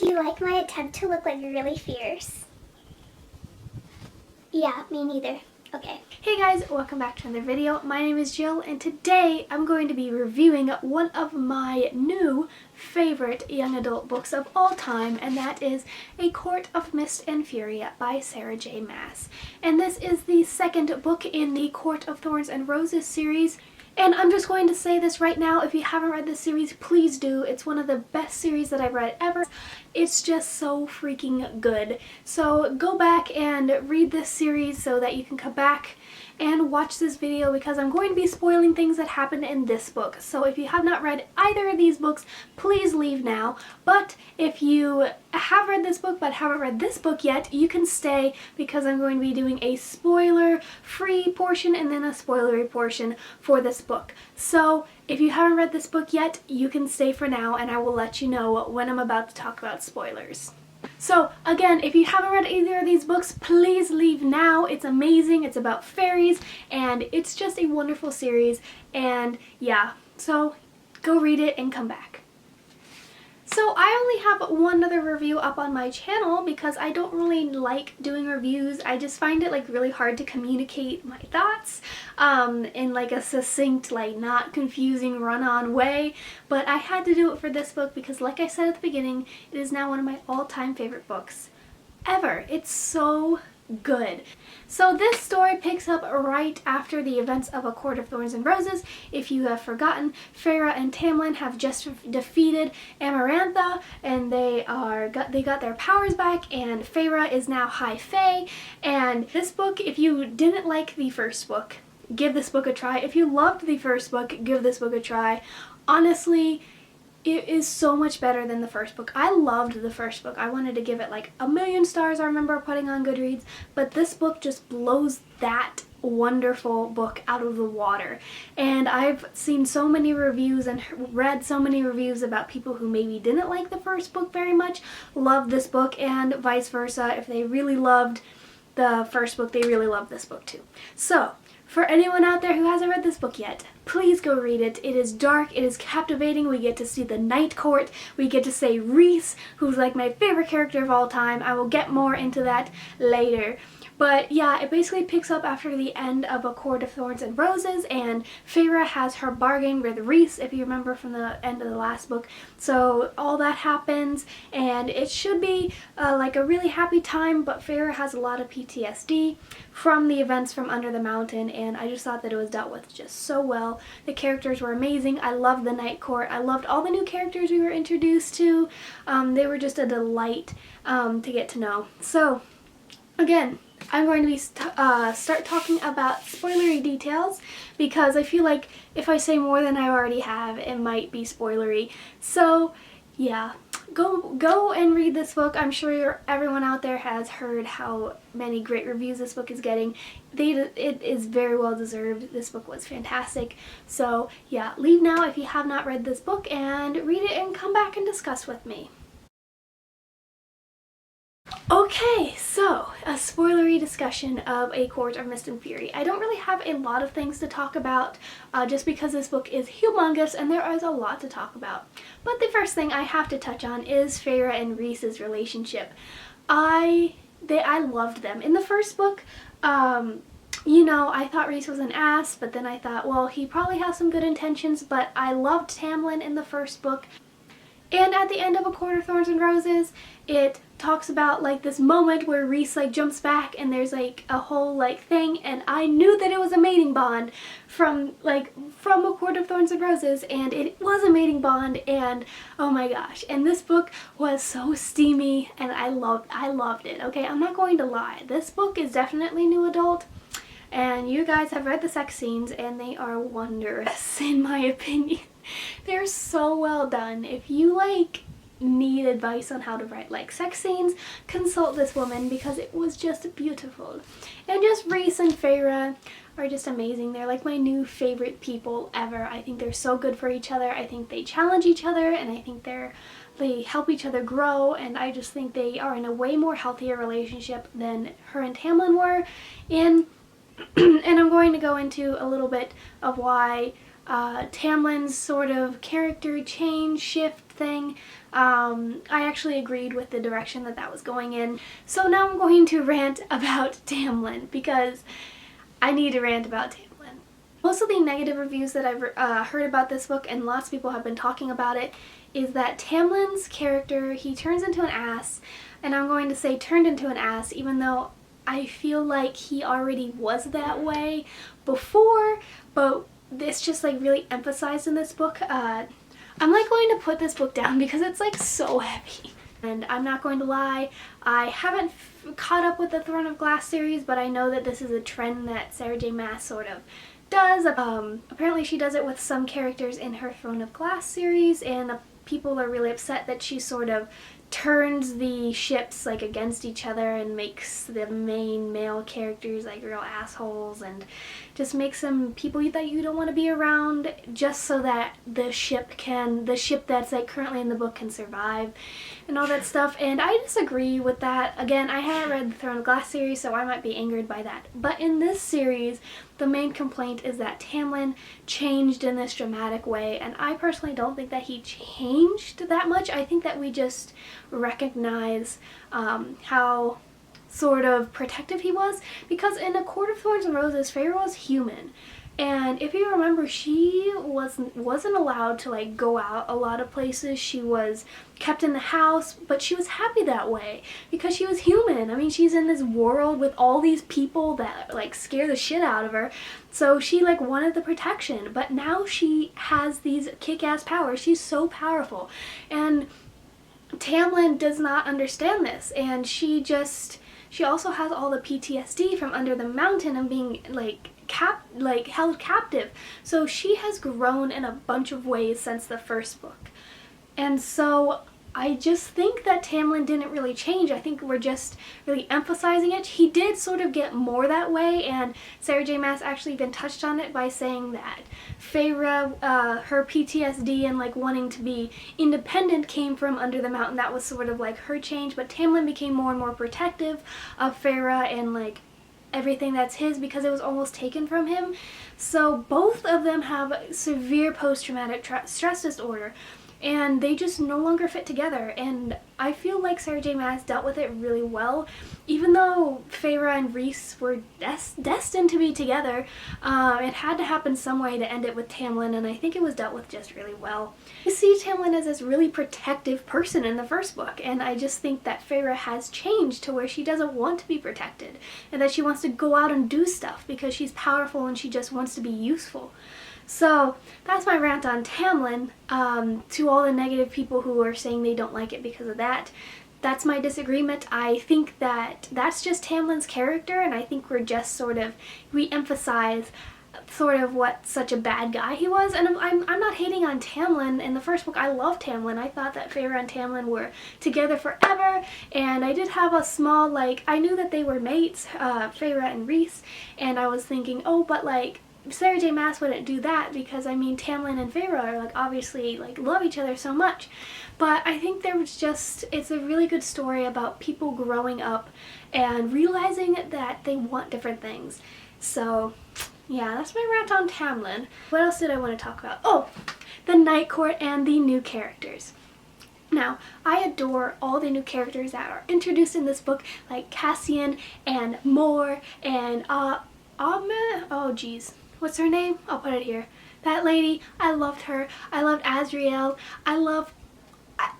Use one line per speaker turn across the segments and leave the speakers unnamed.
Do you like my attempt to look like really fierce? Yeah, me neither. Okay.
Hey guys, welcome back to another video. My name is Jill and today I'm going to be reviewing one of my new favorite young adult books of all time, and that is A Court of Mist and Fury by Sarah J. Maas. And this is the second book in the Court of Thorns and Roses series. And I'm just going to say this right now, if you haven't read this series, please do. It's one of the best series that I've read ever. It's just so freaking good. So go back and read this series so that you can come back and watch this video, because I'm going to be spoiling things that happen in this book. So if you have not read either of these books, please leave now. But if you have read this book but haven't read this book yet, you can stay, because I'm going to be doing a spoiler-free portion and then a spoilery portion for this book. So if you haven't read this book yet, you can stay for now, and I will let you know when I'm about to talk about spoilers. So again, if you haven't read either of these books, please leave now. It's amazing. It's about fairies and it's just a wonderful series, and yeah, so go read it and come back. So I only have one other review up on my channel because I don't really like doing reviews. I just find it like really hard to communicate my thoughts in like a succinct, like not confusing, run-on way. But I had to do it for this book because, like I said at the beginning, it is now one of my all-time favorite books ever. It's so good. So this story picks up right after the events of A Court of Thorns and Roses. If you have forgotten, Feyre and Tamlin have just defeated Amarantha, and they got their powers back, and Feyre is now High Fae. And this book, if you didn't like the first book, give this book a try. If you loved the first book, give this book a try. Honestly, it is so much better than the first book. I loved the first book. I wanted to give it like 1,000,000 stars, I remember putting on Goodreads, but this book just blows that wonderful book out of the water. And I've seen so many reviews and read so many reviews about people who maybe didn't like the first book very much, loved this book, and vice versa. If they really loved the first book, they really loved this book too. So, for anyone out there who hasn't read this book yet, please go read it. It is dark, it is captivating. We get to see the Night Court, we get to see Rhys, who's like my favorite character of all time. I will get more into that later. But yeah, it basically picks up after the end of A Court of Thorns and Roses, and Feyre has her bargain with Rhys, if you remember from the end of the last book. So all that happens, and it should be like a really happy time, but Feyre has a lot of PTSD from the events from Under the Mountain, and I just thought that it was dealt with just so well. The characters were amazing. I loved the Night Court. I loved all the new characters we were introduced to. They were just a delight to get to know. So again, I'm going to be start talking about spoilery details, because I feel like if I say more than I already have, it might be spoilery. So yeah, go and read this book. I'm sure everyone out there has heard how many great reviews this book is getting. It is very well deserved. This book was fantastic. So yeah, leave now if you have not read this book, and read it and come back and discuss with me. Okay, so a spoilery discussion of A Court of Mist and Fury. I don't really have a lot of things to talk about just because this book is humongous and there is a lot to talk about. But the first thing I have to touch on is Feyre and Rhys's relationship. I loved them. In the first book, you know, I thought Rhys was an ass, but then I thought, well, he probably has some good intentions, but I loved Tamlin in the first book. And at the end of A Court of Thorns and Roses, it talks about like this moment where Rhys like jumps back and there's like a whole like thing, and I knew that it was a mating bond from A Court of Thorns and Roses, and it was a mating bond, and oh my gosh. And this book was so steamy and I loved it. Okay, I'm not going to lie. This book is definitely new adult, and you guys have read the sex scenes and they are wondrous in my opinion. They're so well done. If you like need advice on how to write like sex scenes, consult this woman, because it was just beautiful. And just Rhys and Feyre are just amazing. They're like my new favorite people ever. I think they're so good for each other. I think they challenge each other, and I think they help each other grow, and I just think they are in a way more healthier relationship than her and Tamlin were. And I'm going to go into a little bit of why Tamlin's sort of character change shift thing. I actually agreed with the direction that was going in. So now I'm going to rant about Tamlin, because I need to rant about Tamlin. Most of the negative reviews that I've heard about this book, and lots of people have been talking about it, is that Tamlin's character, he turns into an ass, and I'm going to say turned into an ass, even though I feel like he already was that way before, but it's just like really emphasized in this book. I'm like going to put this book down because it's like so heavy. And I'm not going to lie, I haven't caught up with the Throne of Glass series, but I know that this is a trend that Sarah J Maas sort of does. Apparently she does it with some characters in her Throne of Glass series, and people are really upset that she sort of turns the ships like against each other and makes the main male characters like real assholes, and just makes them people that you don't want to be around, just so that the ship that's like currently in the book can survive and all that stuff. And I disagree with that. Again, I haven't read the Throne of Glass series, so I might be angered by that. But in this series, the main complaint is that Tamlin changed in this dramatic way, and I personally don't think that he changed that much. I think that we just recognize how sort of protective he was, because in A Court of Thorns and Roses, Feyre was human. And if you remember, she wasn't allowed to like go out a lot of places. She was kept in the house, but she was happy that way because she was human. I mean, she's in this world with all these people that like scare the shit out of her. So she like wanted the protection, but now she has these kick-ass powers. She's so powerful. And Tamlin does not understand this, and she also has all the PTSD from under the mountain and being held captive. So she has grown in a bunch of ways since the first book. And so I just think that Tamlin didn't really change. I think we're just really emphasizing it. He did sort of get more that way, and Sarah J Maas actually even touched on it by saying that Feyre, her PTSD and like wanting to be independent came from under the mountain. That was sort of like her change, but Tamlin became more and more protective of Feyre and like everything that's his because it was almost taken from him. So both of them have severe post-traumatic stress disorder, and they just no longer fit together. And I feel like Sarah J Maas dealt with it really well. Even though Feyre and Rhys were destined to be together, it had to happen some way to end it with Tamlin, and I think it was dealt with just really well. You see Tamlin as this really protective person in the first book, and I just think that Feyre has changed to where she doesn't want to be protected, and that she wants to go out and do stuff because she's powerful and she just wants to be useful. So that's my rant on Tamlin. To all the negative people who are saying they don't like it because of that, that's my disagreement. I think that that's just Tamlin's character, and I think we're just sort of re-emphasize sort of what such a bad guy he was. And I'm not hating on Tamlin. In the first book, I loved Tamlin. I thought that Feyre and Tamlin were together forever, and I did have a small, like, I knew that they were mates, Feyre and Rhys, and I was thinking, oh, but like, Sarah J Maas wouldn't do that because, I mean, Tamlin and Feyre are like obviously like love each other so much. But I think there was just, it's a really good story about people growing up and realizing that they want different things. So yeah, that's my rant on Tamlin. What else did I want to talk about? Oh, the Night Court and the new characters. Now, I adore all the new characters that are introduced in this book, like Cassian and Mor and oh geez, what's her name? I'll put it here. That lady, I loved her. I loved Azriel.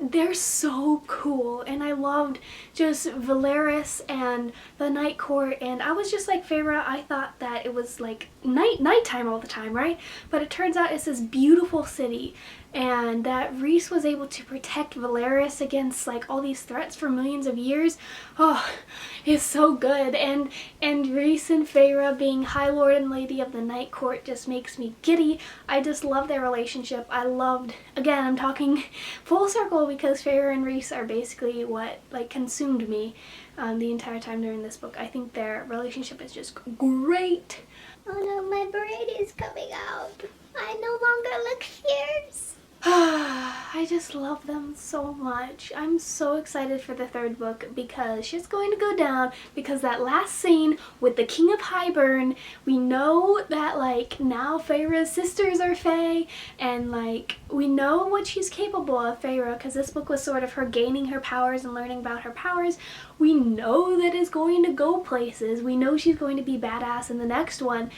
They're so cool, and I loved just Valeris and the Night Court, and I was just like Feyre. I thought that it was like nighttime all the time, right? But it turns out it's this beautiful city, and that Rhys was able to protect Valeris against like all these threats for millions of years. Oh, it's so good. And Rhys and Feyre being High Lord and Lady of the Night Court just makes me giddy. I just love their relationship. I loved, again, I'm talking full circle because Feyre and Rhys are basically what like consumed me the entire time during this book. I think their relationship is just great.
Oh no, my braid is coming out. I no longer look fierce.
I just love them so much. I'm so excited for the third book because shit's going to go down, because that last scene with the King of Highburn, we know that like now Feyre's sisters are Fae, and like we know what she's capable of, Feyre, because this book was sort of her gaining her powers and learning about her powers. We know that it's going to go places. We know she's going to be badass in the next one,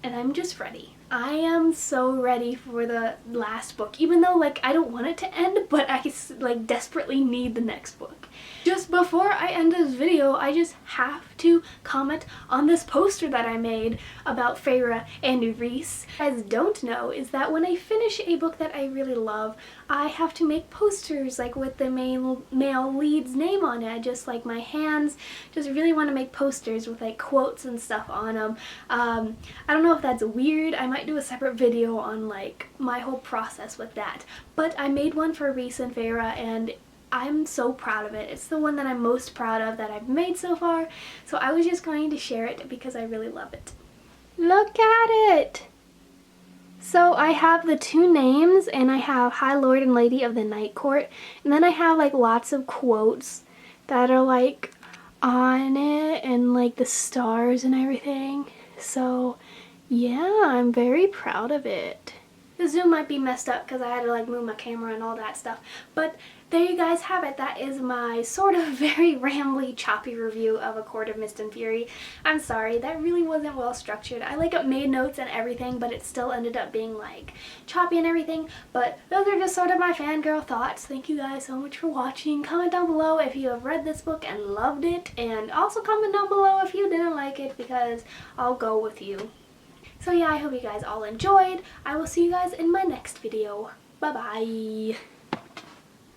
and I'm just ready. I am so ready for the last book, even though like I don't want it to end, but I like desperately need the next book. Just before I end this video, I just have to comment on this poster that I made about Feyre and Rhys. What you guys don't know is that when I finish a book that I really love, I have to make posters like with the male lead's name on it. Just like my hands, just really want to make posters with like quotes and stuff on them. I don't know if that's weird. I might do a separate video on like my whole process with that. But I made one for Rhys and Feyre, and I'm so proud of it. It's the one that I'm most proud of that I've made so far, so I was just going to share it because I really love it. Look at it! So I have the two names, and I have High Lord and Lady of the Night Court, and then I have like lots of quotes that are like on it, and like the stars and everything. So yeah, I'm very proud of it. The zoom might be messed up because I had to like move my camera and all that stuff, but there you guys have it. That is my sort of very rambly, choppy review of A Court of Mist and Fury. I'm sorry, that really wasn't well structured. I like made notes and everything, but it still ended up being like choppy and everything. But those are just sort of my fangirl thoughts. Thank you guys so much for watching. Comment down below if you have read this book and loved it, and also comment down below if you didn't like it, because I'll go with you. So yeah, I hope you guys all enjoyed. I will see you guys in my next video. Bye bye.